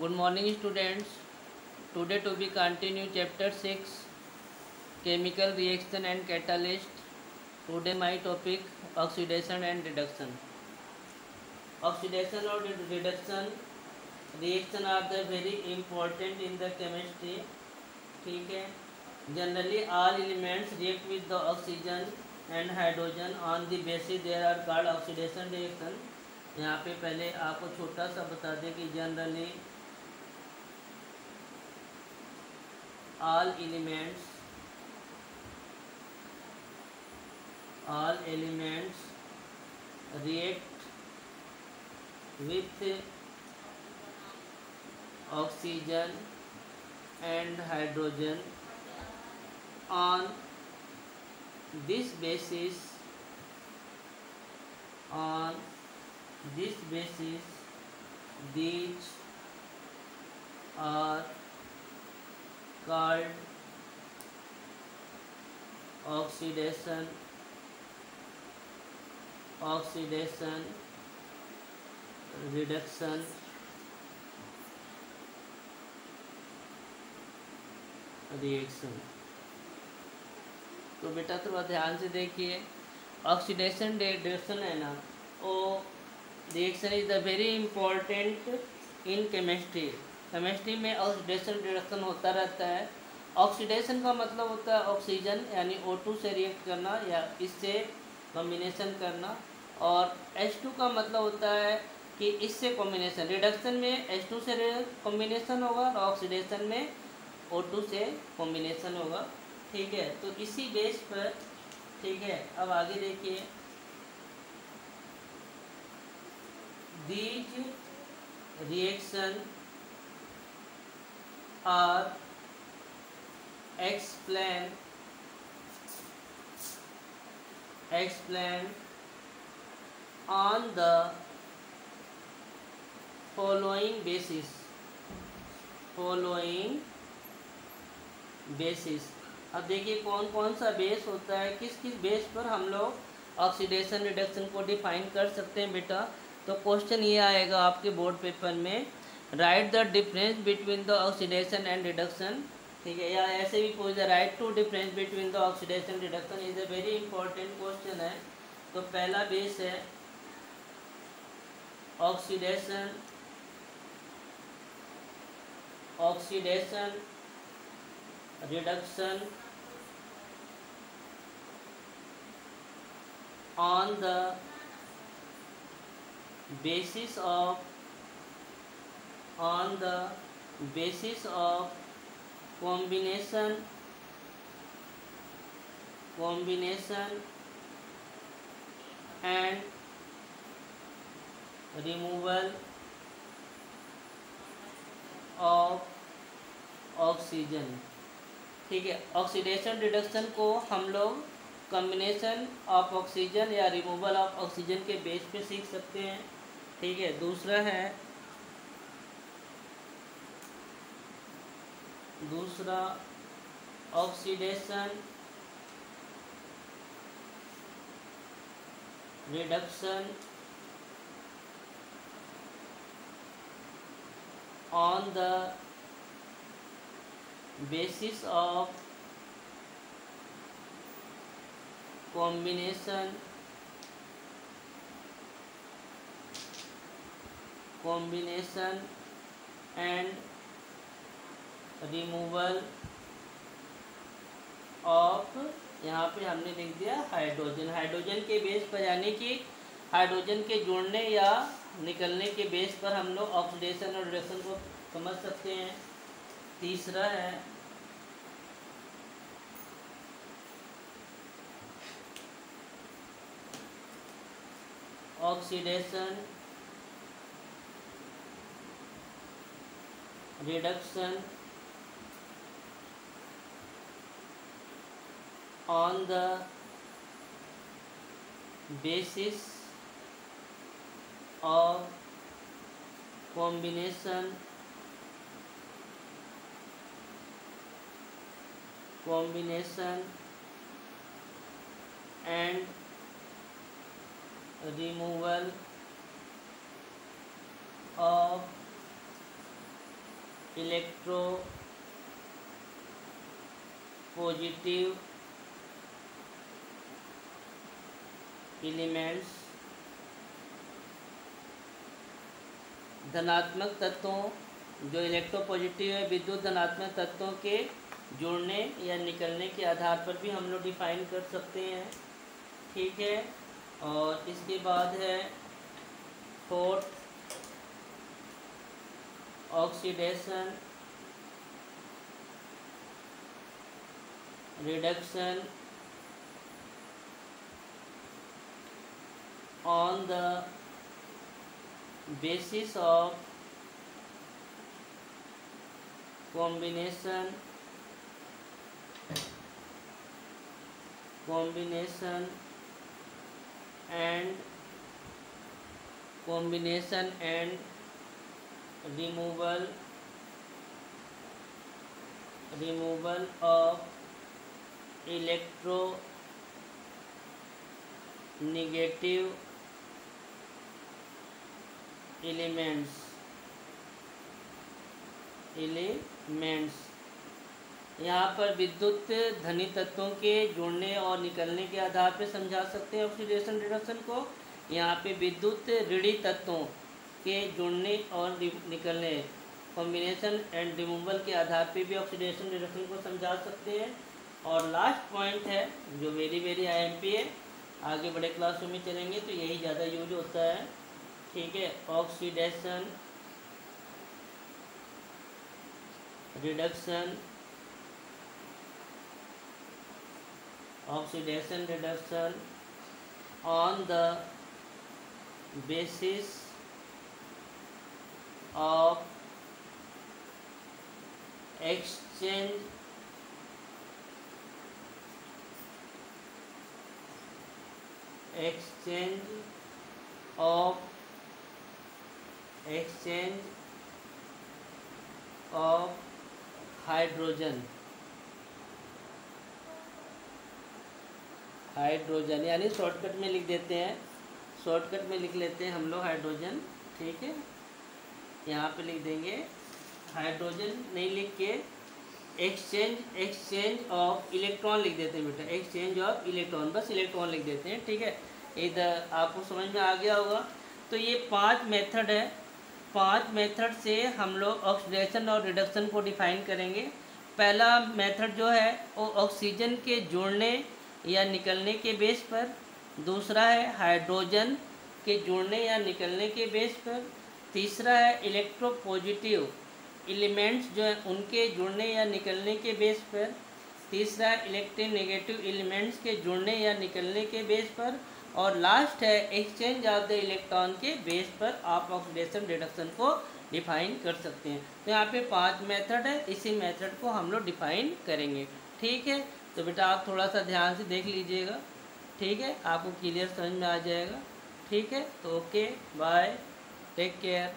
Good morning, students. Today to be continue chapter 6 chemical reaction and catalyst. Today my topic oxidation and reduction. Oxidation or reduction reaction are the very important in the chemistry. ठीक है. Generally all elements react with the oxygen and hydrogen on the basis they are called oxidation reaction. यहाँ पे पहले आपको छोटा सा बता दें कि generally all elements react with oxygen and hydrogen on this basis these are called oxidation reduction reaction. तो बेटा थोड़ा ध्यान से देखिए. ऑक्सीडेशन रिडक्शन है ना, वो reaction is the very important in chemistry. Chemistry में ऑक्सीडेशन रिडक्शन होता रहता है. ऑक्सीडेशन का मतलब होता है ऑक्सीजन यानी O2 से रिएक्ट करना या इससे कॉम्बिनेशन करना, और H2 का मतलब होता है कि इससे कॉम्बिनेशन. रिडक्शन में H2 से कॉम्बिनेशन होगा और ऑक्सीडेशन में O2 से कॉम्बिनेशन होगा. ठीक है, तो इसी बेस पर. ठीक है, अब आगे देखिए. These reaction are explained on the following basis. अब देखिए कौन कौन सा बेस होता है, किस किस बेस पर हम लोग ऑक्सीडेशन रिडक्शन को डिफाइन कर सकते हैं बेटा. तो क्वेश्चन ये आएगा आपके बोर्ड पेपर में, write the difference between the oxidation and reduction. ठीक है, या ऐसे भी पूछ the write two difference between the oxidation reduction is a very important question है. तो पहला बेस है oxidation reduction on the basis of combination and removal of oxygen. ठीक है, ऑक्सीडेशन रिडक्शन को हम लोग कॉम्बिनेशन ऑफ ऑक्सीजन या रिमूवल ऑफ ऑक्सीजन के बेस पे सीख सकते हैं. ठीक है, दूसरा oxidation reduction on the basis of combination and removal of, यहाँ पे हमने लिख दिया हाइड्रोजन के बेस पर, यानी कि हाइड्रोजन के जुड़ने या निकलने के बेस पर हम लोग ऑक्सीडेशन और रिडक्शन को समझ सकते हैं. तीसरा है oxidation reduction on the basis of combination and removal of electropositive elements धनात्मक तत्वों जो इलेक्ट्रोपॉजिटिव है विद्युत धनात्मक तत्वों के जुड़ने या निकलने के आधार पर भी हम लोग डिफाइन कर सकते हैं। ठीक है, और इसके बाद है fourth oxidation reduction on the basis of combination and removal of electronegative elements यहाँ पर विद्युत धनी तत्वों के जुड़ने और निकलने के आधार पर समझा सकते हैं ऑक्सीडेशन रिडक्शन को। यहाँ पे विद्युत ऋणी तत्वों के जुड़ने और निकलने कॉम्बिनेशन एंड रिमूवल के आधार पे भी ऑक्सीडेशन रिडक्शन को समझा सकते हैं। और लास्ट पॉइंट है जो वेरी IMP है, आगे बड़े क्लासों में चलेंगे तो यही ज़्यादा यूज होता है। ठीक है, oxidation reduction on the basis of exchange of hydrogen यानी शॉर्टकट में लिख देते हैं, शॉर्टकट में लिख लेते हैं हम लोग हाइड्रोजन। ठीक है, यहाँ पे लिख देंगे हाइड्रोजन, नहीं लिख के एक्सचेंज ऑफ इलेक्ट्रॉन लिख देते हैं बेटा, एक्सचेंज ऑफ इलेक्ट्रॉन, बस इलेक्ट्रॉन लिख देते हैं। ठीक है, इधर आपको समझ में आ गया होगा। तो ये 5 मेथड है, 5 मेथड से हम लोग ऑक्सीडेशन और रिडक्शन को डिफाइन करेंगे। पहला मेथड जो है वो ऑक्सीजन के जुड़ने या निकलने के बेस पर, दूसरा है हाइड्रोजन के जुड़ने या निकलने के बेस पर, तीसरा है इलेक्ट्रोपॉजिटिव एलिमेंट्स जो है उनके जुड़ने या निकलने के बेस पर, तीसरा है इलेक्ट्रोनेगेटिव एलिमेंट्स के जुड़ने या निकलने के बेस पर, और लास्ट है एक्सचेंज ऑफ द इलेक्ट्रॉन के बेस पर आप ऑक्सीडेशन रिडक्शन को डिफाइन कर सकते हैं। तो यहाँ पे 5 मेथड है, इसी मेथड को हम लोग डिफाइन करेंगे। ठीक है, तो बेटा आप थोड़ा सा ध्यान से देख लीजिएगा। ठीक है, आपको क्लियर समझ में आ जाएगा। ठीक है, तो ओके, बाय, टेक केयर।